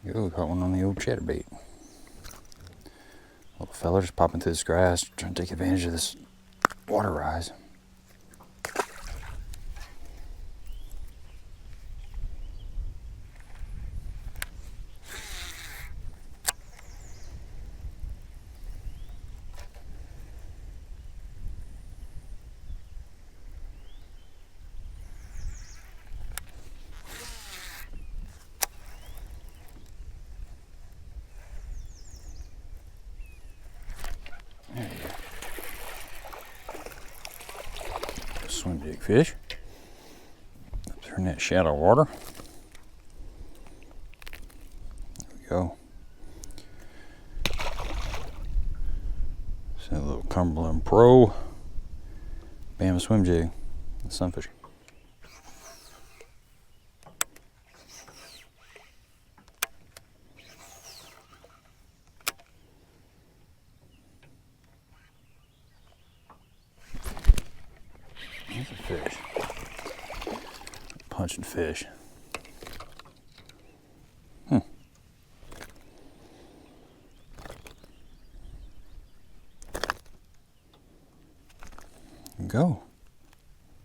Go, caught one on the old chatterbait. Little fella just popping through this grass, trying to take advantage of this water rise. Swim jig fish. Up there in that shallow water. There we go. It's a little Cumberland Pro Bama swim jig. Sunfish. There's a fish. Punching fish. Go.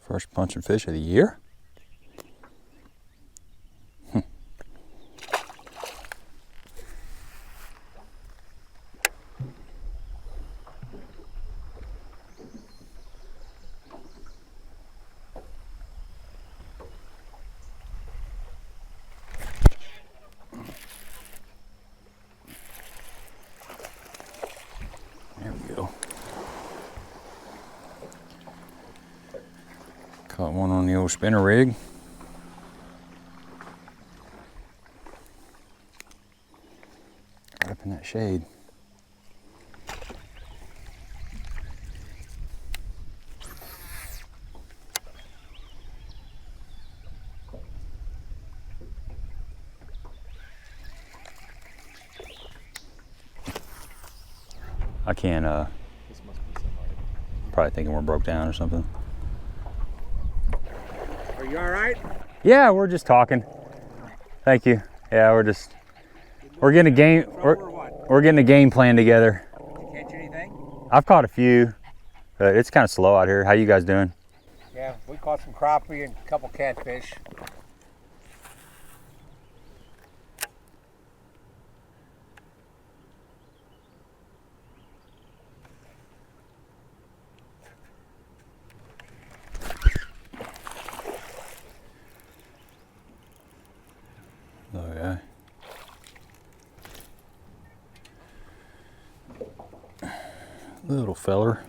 First punching fish of the year. There we go. Caught one on the old spinner rig. Right up in that shade. I can't, This must be somebody. probably thinking we're broke down or something. Are you all right? Yeah, we're just talking. Thank you. Yeah, we're getting a game, we're getting a game plan together. Did you catch anything? I've caught a few, but it's kind of slow out here. How you guys doing? Yeah, we caught some crappie and a couple catfish. Oh yeah. Little feller.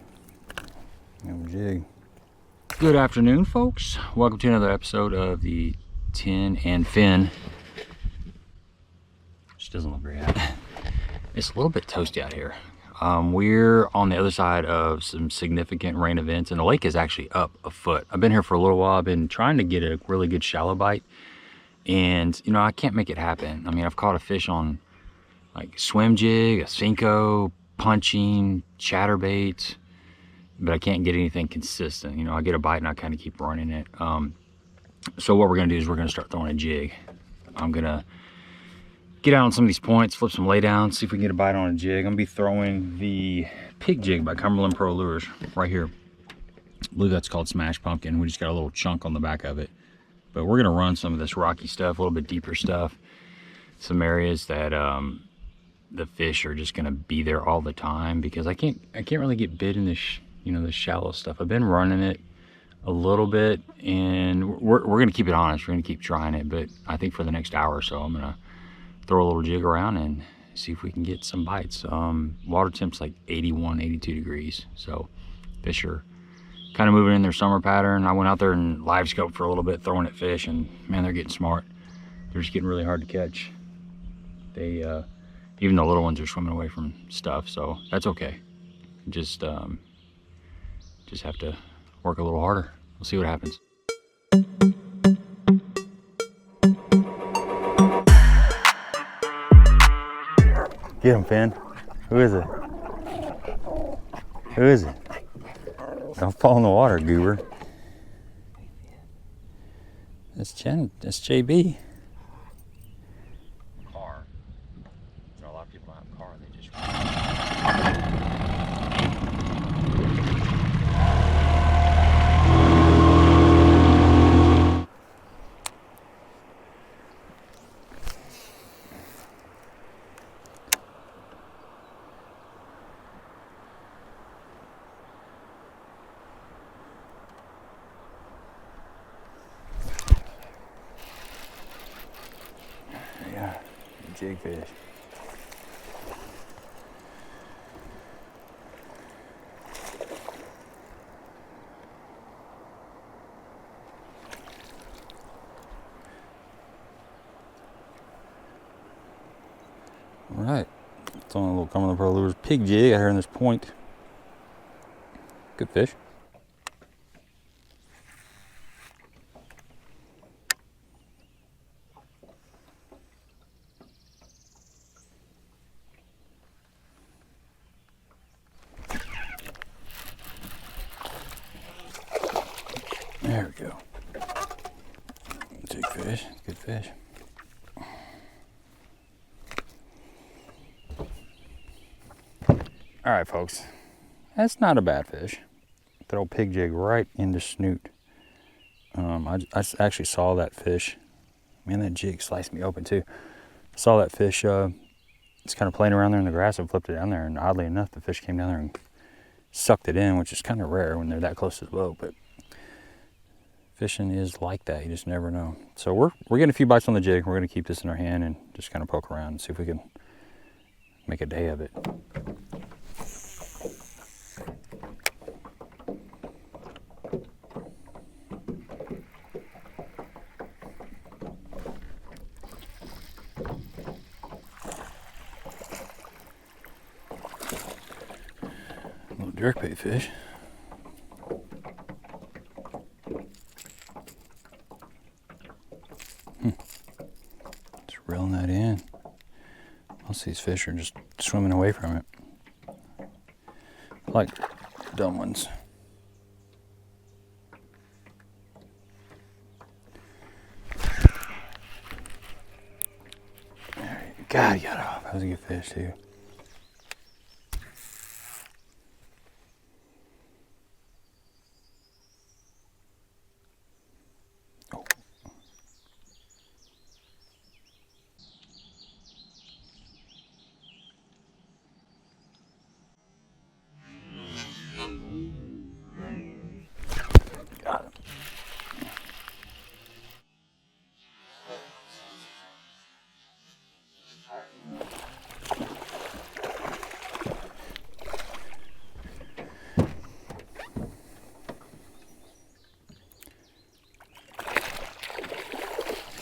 No jig. Good afternoon, folks. Welcome to another episode of the Tin and Fin. Which doesn't look very happy. It's a little bit toasty out here. We're on the other side of some significant rain events, and the lake is actually up a foot. I've been here for a little while. I've been trying to get a really good shallow bite, and you know, I can't make it happen. I mean, I've caught a fish on like swim jig, a Cinco, punching, chatterbait, but I can't get anything consistent. You know, I get a bite and I kind of keep running it. So what we're gonna do is we're gonna start throwing a jig. I'm gonna get out on some of these points, flip some laydowns, see if we can get a bite on a jig. I'm gonna be throwing the pig jig by Cumberland Pro Lures right here. I believe that's called Smash Pumpkin. We just got a little chunk on the back of it. But we're gonna run some of this rocky stuff, a little bit deeper stuff, some areas that the fish are just gonna be there all the time, because I can't really get bit in this, you know, the shallow stuff. I've been running it a little bit, and we're gonna keep it honest. We're gonna keep trying it, but I think for the next hour or so, I'm gonna throw a little jig around and see if we can get some bites. Water temp's like 81, 82 degrees, so fish are kind of moving in their summer pattern. I went out there and live scoped for a little bit, throwing at fish, and man, they're getting smart. They're just getting really hard to catch. They even the little ones are swimming away from stuff, so that's okay. Just have to work a little harder. We'll see what happens. Get him, Finn. Who is it? Who is it? Don't fall in the water, goober. That's JB. jig fish. All right, it's on a little Cumberland Pro Lures pig jig out here in this point. Good fish. There we go. Jig fish, good fish. All right, folks, that's not a bad fish. Throw pig jig right in the snoot. I actually saw that fish. Man, that jig sliced me open too. Saw that fish. It's kind of playing around there in the grass and flipped it down there. And oddly enough, the fish came down there and sucked it in, which is kind of rare when they're that close to the boat. But fishing is like that. You just never know. So we're getting a few bites on the jig. We're going to keep this in our hand and just kind of poke around and see if we can make a day of it. Jerkbait fish. Just reeling that in. Most of these fish are just swimming away from it. Like dumb ones. God, he got off. That was a good fish too. Got him.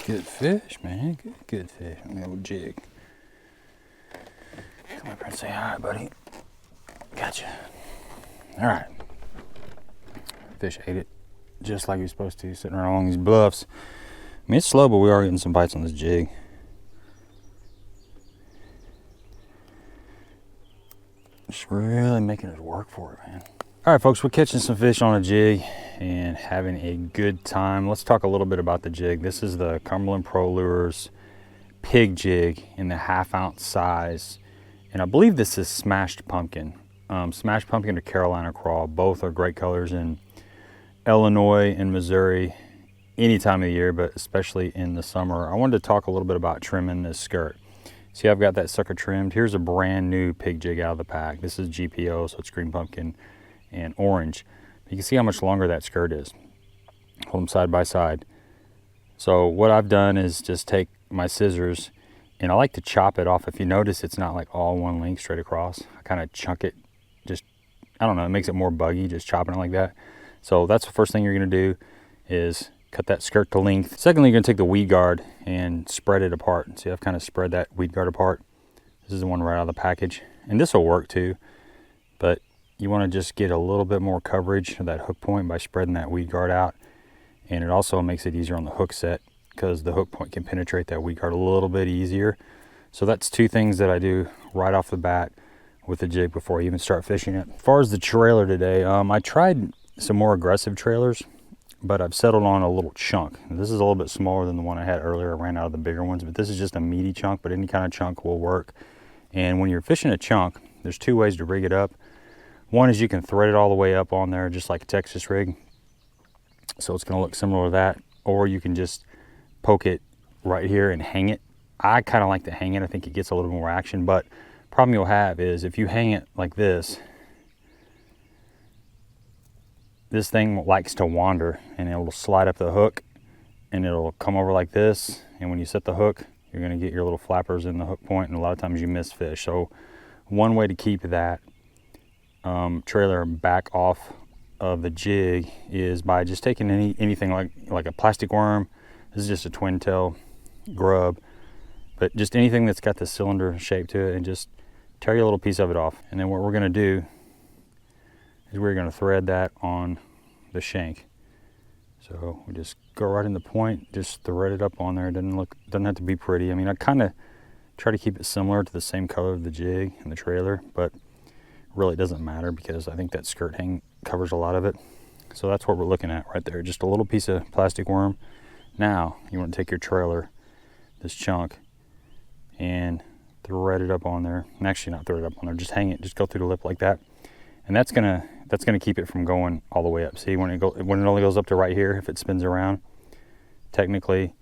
Good fish, man. Good fish. On the old jig. Come up here and say hi, buddy. Gotcha. All right. Fish ate it just like he was supposed to, sitting around along these bluffs. I mean, it's slow, but we are getting some bites on this jig. Just really making us work for it, man. All right, folks, we're catching some fish on a jig and having a good time. Let's talk a little bit about the jig. This is the Cumberland Pro Lures pig jig in the 1/2 ounce size. And I believe this is smashed pumpkin. Smashed pumpkin or Carolina craw. Both are great colors in Illinois and Missouri any time of the year, but especially in the summer. I wanted to talk a little bit about trimming this skirt. See, I've got that sucker trimmed. Here's a brand new pig jig out of the pack. This is GPO, so it's green pumpkin and orange. You can see how much longer that skirt is. Hold them side by side. So what I've done is just take my scissors, and I like to chop it off. If you notice, it's not like all one length straight across. I kind of chunk it, just, I don't know, it makes it more buggy just chopping it like that. So that's the first thing you're going to do is cut that skirt to length. Secondly, you're going to take the weed guard and spread it apart. See, I've kind of spread that weed guard apart. This is the one right out of the package. And this will work too, but you want to just get a little bit more coverage of that hook point by spreading that weed guard out. And it also makes it easier on the hook set because the hook point can penetrate that weed guard a little bit easier. So that's two things that I do right off the bat with the jig before I even start fishing it. As far as the trailer today, I tried some more aggressive trailers, but I've settled on a little chunk. This is a little bit smaller than the one I had earlier. I ran out of the bigger ones, but this is just a meaty chunk, but any kind of chunk will work. And when you're fishing a chunk, there's two ways to rig it up. One is you can thread it all the way up on there just like a Texas rig. So it's gonna look similar to that. Or you can just poke it right here and hang it. I kind of like to hang it. I think it gets a little more action, but problem you'll have is if you hang it like this, this thing likes to wander and it'll slide up the hook and it'll come over like this. And when you set the hook, you're going to get your little flappers in the hook point, and a lot of times you miss fish. So one way to keep that trailer back off of the jig is by just taking anything like a plastic worm. This is just a twin tail grub, but just anything that's got the cylinder shape to it, and just tear your little piece of it off. And then what we're going to do is we're going to thread that on the shank. So we just go right in the point, just thread it up on there. It doesn't have to be pretty. I mean, I kind of try to keep it similar to the same color of the jig and the trailer, but really it doesn't matter because I think that skirt hang covers a lot of it. So that's what we're looking at right there, just a little piece of plastic worm. Now you want to take your trailer, this chunk, and thread it up on there. And actually not thread it up on there, just hang it, just go through the lip like that. And that's gonna keep it from going all the way up. See, when it only goes up to right here, if it spins around, technically,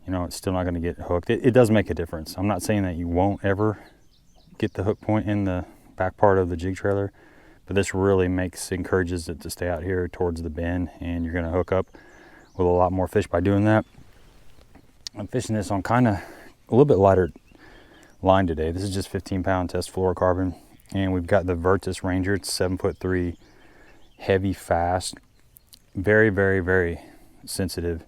you know, it's still not gonna get hooked. It does make a difference. I'm not saying that you won't ever get the hook point in the back part of the jig trailer, but this really encourages it to stay out here towards the bend, and you're gonna hook up with a lot more fish by doing that. I'm fishing this on kind of a little bit lighter line today. This is just 15-pound test fluorocarbon. And we've got the Virtus Ranger. It's 7'3", heavy, fast, very, very, very sensitive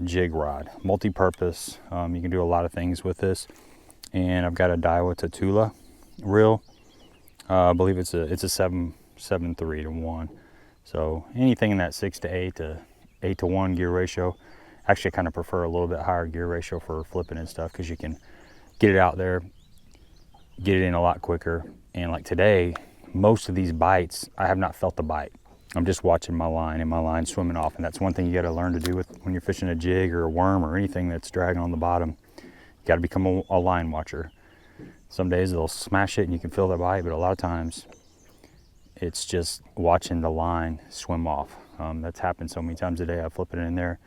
jig rod. Multi-purpose. You can do a lot of things with this. And I've got a Daiwa Tatula reel. I believe it's a 7.3 to 1. So anything in that 6 to 8 to 8 to 1 gear ratio. Actually, I kind of prefer a little bit higher gear ratio for flipping and stuff, because you can get it out there, get it in a lot quicker. And like today, most of these bites, I have not felt the bite. I'm just watching my line, and my line's swimming off. And that's one thing you got to learn to do when you're fishing a jig or a worm or anything that's dragging on the bottom. You got to become a line watcher. Some days they'll smash it and you can feel the bite, but a lot of times it's just watching the line swim off. That's happened so many times a day. I flip it in there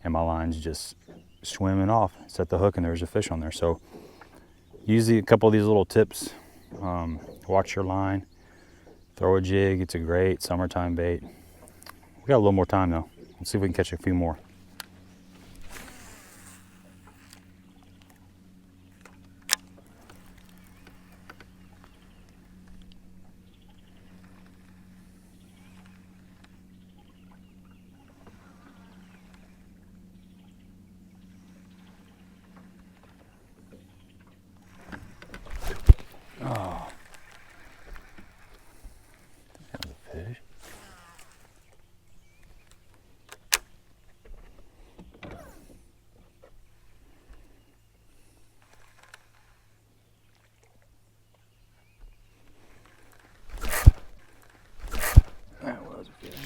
and my line's just swimming off. Set the hook and there's a fish on there. So use a couple of these little tips. Watch your line, throw a jig. It's a great summertime bait. We got a little more time though. Let's see if we can catch a few more. Oh, that was a fish. That was a fish.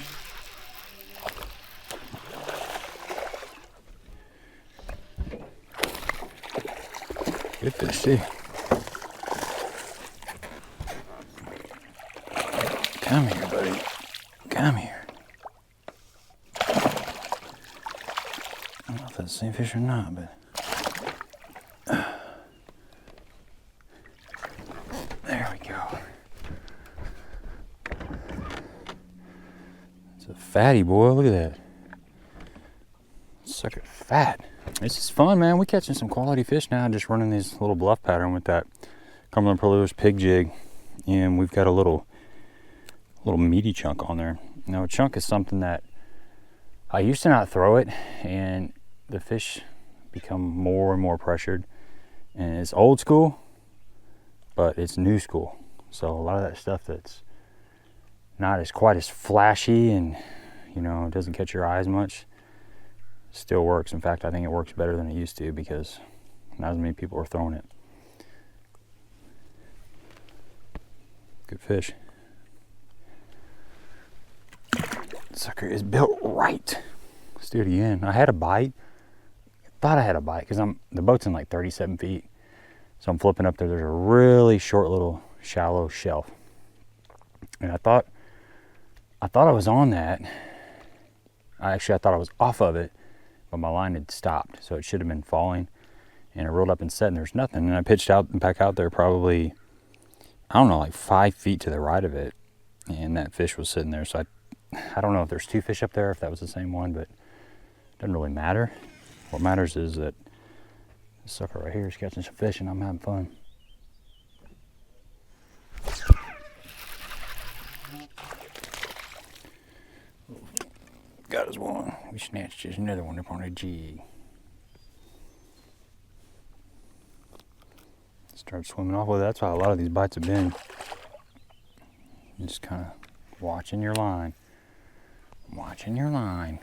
Good fish too. Come here, buddy. Come here. I don't know if that's the same fish or not, but there we go. It's a fatty, boy. Look at that. Sucker fat. This is fun, man. We're catching some quality fish now, just running this little bluff pattern with that Cumberland Pro Lures pig jig. And we've got a little meaty chunk on there. Now a chunk is something that I used to not throw it, and the fish become more and more pressured, and it's old school, but it's new school. So a lot of that stuff that's not quite as flashy and, you know, doesn't catch your eyes much still works. In fact, I think it works better than it used to, because not as many people are throwing it. Good fish. Sucker is built right. Let's do it again. I had a bite. Thought I had a bite because the boat's in like 37 feet. So I'm flipping up there. There's a really short little shallow shelf. And I thought I was on that. I thought I was off of it, but my line had stopped. So it should have been falling. And I rolled up and set, and there's nothing. And I pitched out and back out there probably, I don't know, like 5 feet to the right of it. And that fish was sitting there. So I don't know if there's two fish up there, if that was the same one, but it doesn't really matter. What matters is that This sucker right here is catching some fish and I'm having fun. Got us one. We snatched just another one up on a jig. Start swimming off with it. That's how a lot of these bites have been. Just kind of watching your line. Watching your line.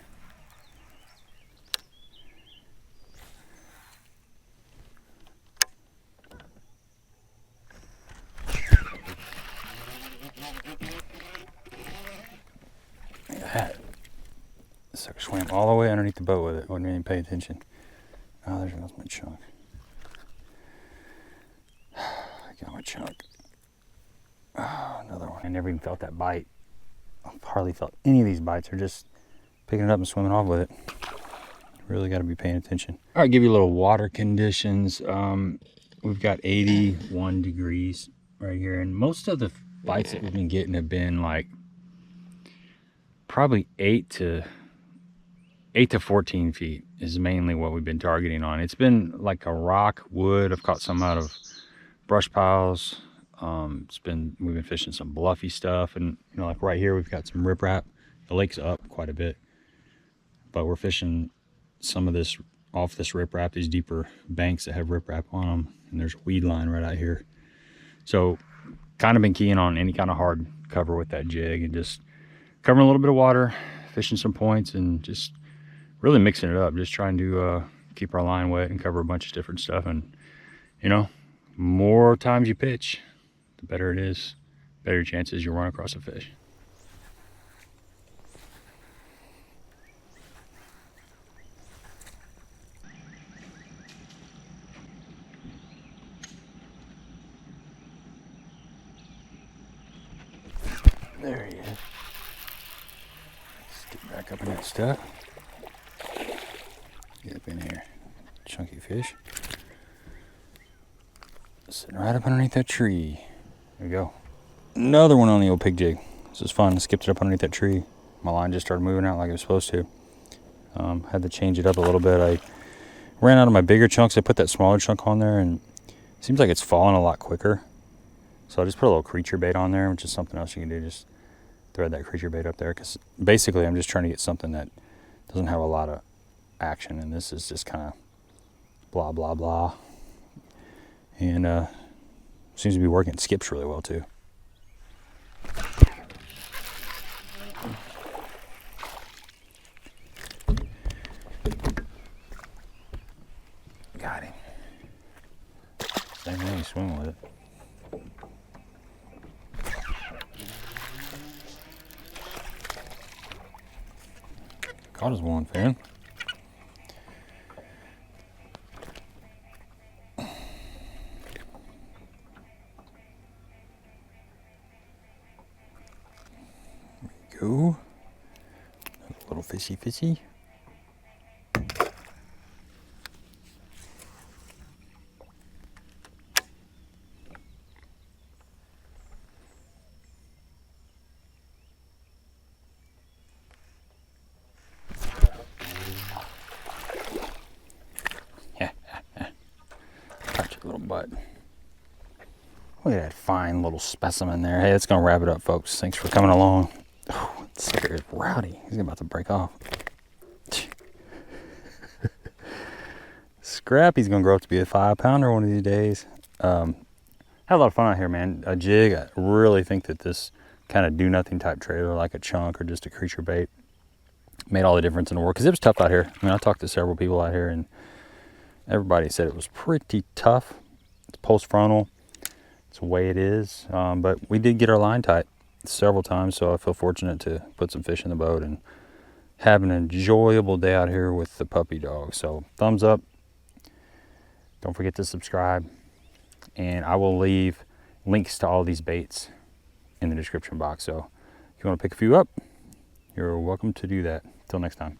Look at that. This sucker swam all the way underneath the boat with it. Wasn't even paying attention. Oh, there goes my chunk. I got my chunk. Oh, another one. I never even felt that bite. I've hardly felt any of these bites. They're just picking it up and swimming off with it. Really got to be paying attention. All right, give you a little water conditions. We've got 81 degrees right here, and most of the bites that we've been getting have been like probably 8 to 14 feet is mainly what we've been targeting on. It's been like a rock, wood. I've caught some out of brush piles. We've been fishing some bluffy stuff, and you know, like right here we've got some riprap. The lake's up quite a bit, but we're fishing some of this off this riprap, these deeper banks that have riprap on them, and there's a weed line right out here. So kind of been keying on any kind of hard cover with that jig and just covering a little bit of water, fishing some points, and just really mixing it up, just trying to keep our line wet and cover a bunch of different stuff. And you know, more times you pitch, the better it is, better chances you'll run across a fish. There he is. Let's get back up in that stuff. Get up in here. Chunky fish. Sitting right up underneath that tree. There we go. Another one on the old pig jig. This is fun. I skipped it up underneath that tree. My line just started moving out like it was supposed to. Had to change it up a little bit. I ran out of my bigger chunks. I put that smaller chunk on there, and it seems like it's falling a lot quicker. So I just put a little creature bait on there, which is something else you can do. Just thread that creature bait up there, because basically I'm just trying to get something that doesn't have a lot of action, and this is just kind of blah blah blah. And seems to be working. It skips really well too. Got him. Same thing, he's swimming with it. Caught us one, fan. Go. A little fishy. Catch a little butt. Look at that fine little specimen there. Hey, that's gonna wrap it up, folks. Thanks for coming along. Oh, this sucker is rowdy. He's about to break off. Scrappy's gonna grow up to be a 5-pounder one of these days. Had a lot of fun out here, man. A jig, I really think that this kind of do nothing type trailer, like a chunk or just a creature bait, made all the difference in the world, because it was tough out here. I mean, I talked to several people out here, and everybody said it was pretty tough. It's post frontal. It's the way it is. But we did get our line tight several times, so I feel fortunate to put some fish in the boat and have an enjoyable day out here with the puppy dog. So thumbs up. Don't forget to subscribe, and I will leave links to all these baits in the description box. So if you want to pick a few up, you're welcome to do that. Till next time.